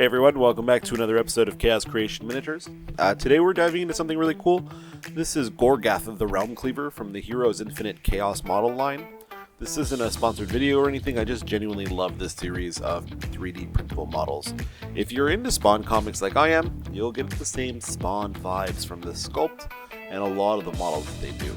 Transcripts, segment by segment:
Hey everyone, welcome back to another episode of Chaos Creation Miniatures. Today we're diving into something really cool. This is Gorath of the Realmcleaver from the Heroes Infinite Chaos model line. This isn't a sponsored video or anything, I just genuinely love this series of 3D printable models. If you're into Spawn comics like I am, you'll get the same Spawn vibes from the sculpt and a lot of the models that they do.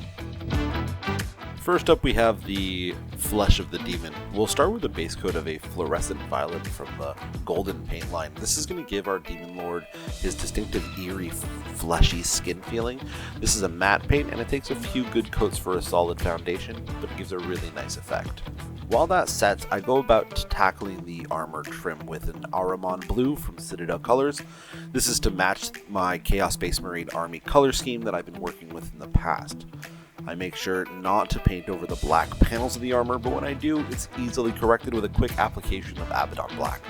First up we have the Flesh of the Demon. We'll start with a base coat of a fluorescent violet from the Golden paint line. This is going to give our Demon Lord his distinctive eerie fleshy skin feeling. This is a matte paint and it takes a few good coats for a solid foundation, but it gives a really nice effect. While that sets, I go about tackling the armor trim with an Ahriman blue from Citadel Colors. This is to match my Chaos Space Marine Army color scheme that I've been working with in the past. I make sure not to paint over the black panels of the armor, but when I do, it's easily corrected with a quick application of Abaddon Black.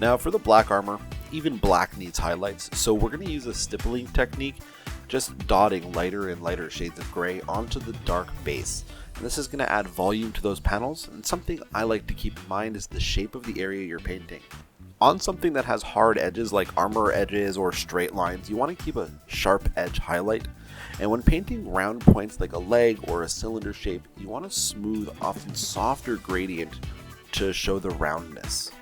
Now for the black armor, even black needs highlights, so we're going to use a stippling technique, just dotting lighter and lighter shades of gray onto the dark base. And this is going to add volume to those panels, and something I like to keep in mind is the shape of the area you're painting. On something that has hard edges like armor edges or straight lines, you want to keep a sharp edge highlight. And when painting round points like a leg or a cylinder shape, you want a smooth, often softer gradient to show the roundness.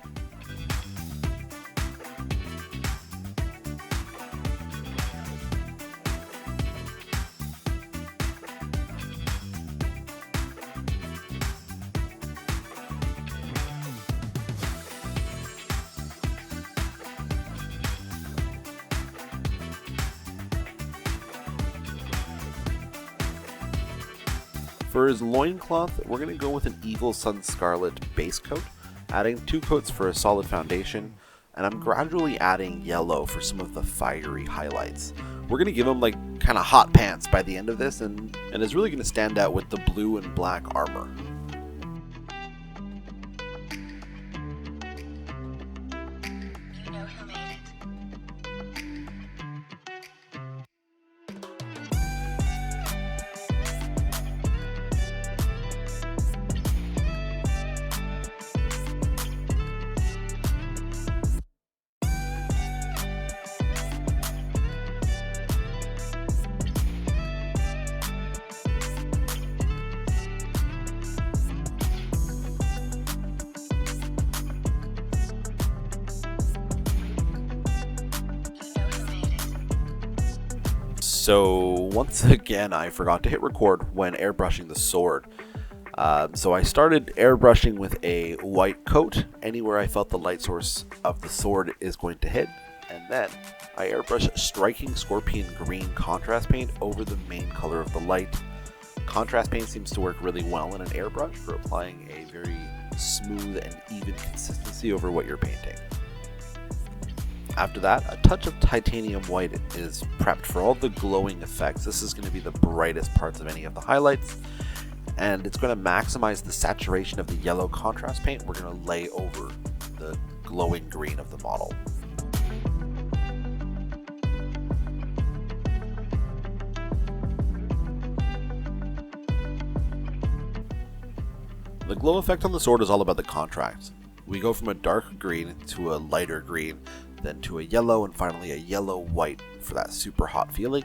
For his loincloth, we're going to go with an Evil Sun Scarlet base coat, adding 2 coats for a solid foundation, and I'm gradually adding yellow for some of the fiery highlights. We're going to give him like kind of hot pants by the end of this, and it's really going to stand out with the blue and black armor. So once again, I forgot to hit record when airbrushing the sword. So I started airbrushing with a white coat anywhere I felt the light source of the sword is going to hit, and then I airbrush striking scorpion green contrast paint over the main color of the light. Contrast paint seems to work really well in an airbrush for applying a very smooth and even consistency over what you're painting. After that, a touch of titanium white is prepped for all the glowing effects. This is going to be the brightest parts of any of the highlights, and it's going to maximize the saturation of the yellow contrast paint we're going to lay over the glowing green of the model. The glow effect on the sword is all about the contrast. We go from a dark green to a lighter green, then to a yellow, and finally a yellow-white for that super hot feeling.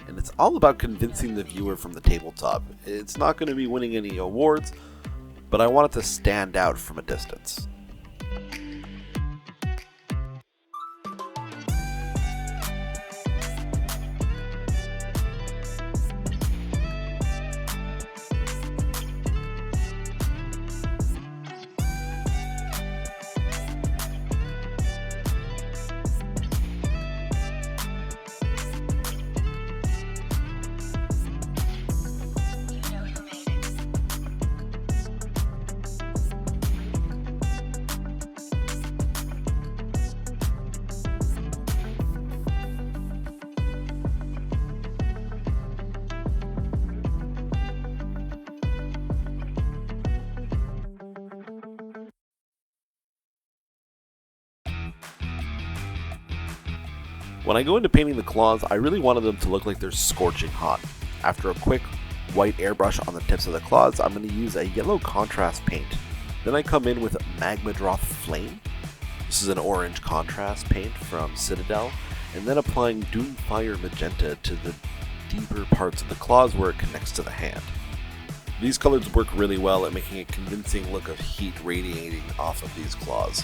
And it's all about convincing the viewer from the tabletop. It's not going to be winning any awards, but I want it to stand out from a distance. When I go into painting the claws, I really wanted them to look like they're scorching hot. After a quick white airbrush on the tips of the claws, I'm going to use a yellow contrast paint. Then I come in with Gorath Flame. This is an orange contrast paint from Citadel, and then applying Doomfire Magenta to the deeper parts of the claws where it connects to the hand. These colors work really well at making a convincing look of heat radiating off of these claws.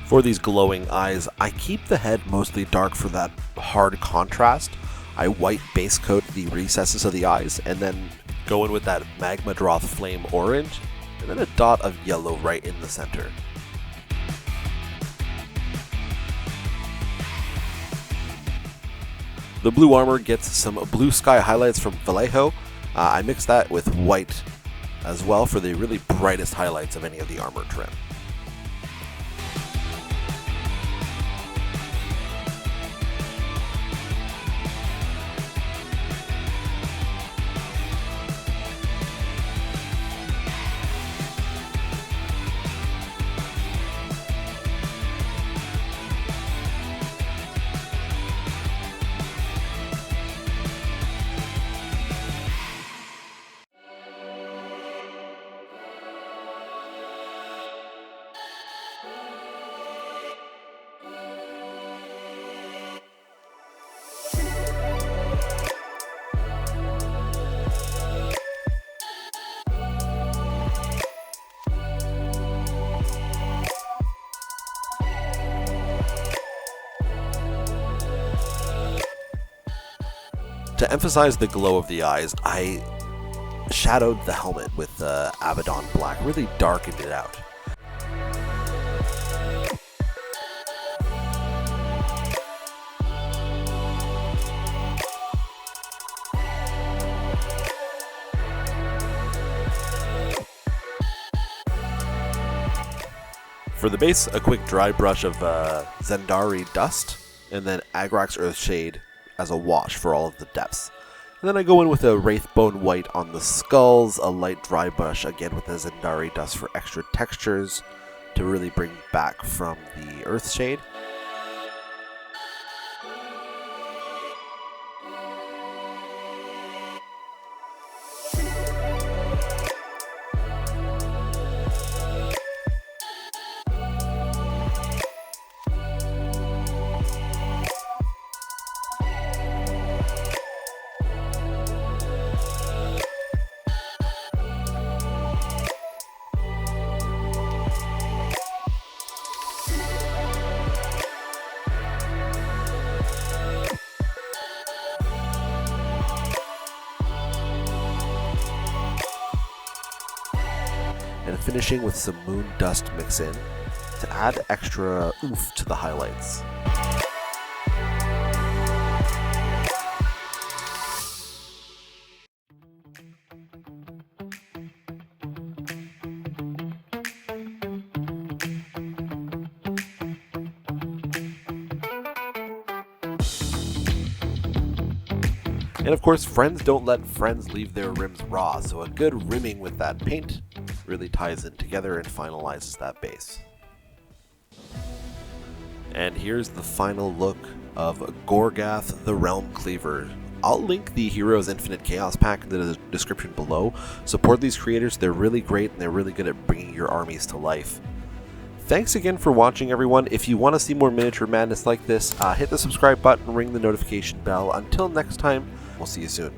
For these glowing eyes, I keep the head mostly dark for that hard contrast. I white base coat the recesses of the eyes, and then go in with that Gorath Flame orange, and then a dot of yellow right in the center. The blue armor gets some blue sky highlights from Vallejo. I mix that with white as well for the really brightest highlights of any of the armor trim. To emphasize the glow of the eyes, I shadowed the helmet with Abaddon Black, really darkened it out. For the base, a quick dry brush of Zendari Dust, and then Agrax Earthshade as a wash for all of the depths. And then I go in with a Wraithbone White on the skulls, a light dry brush again with a Zendari Dust for extra textures to really bring back from the Earthshade. And finishing with some Moon Dust mix in to add extra oomph to the highlights. And of course, friends don't let friends leave their rims raw, so a good rimming with that paint really ties it together and finalizes that base. And here's the final look of Gorath the Realmcleaver. I'll link the Heroes Infinite Chaos pack in the description below. Support these creators, they're really great and they're really good at bringing your armies to life. Thanks again for watching, everyone. If you want to see more miniature madness like this, hit the subscribe button, ring the notification bell. Until next time, we'll see you soon.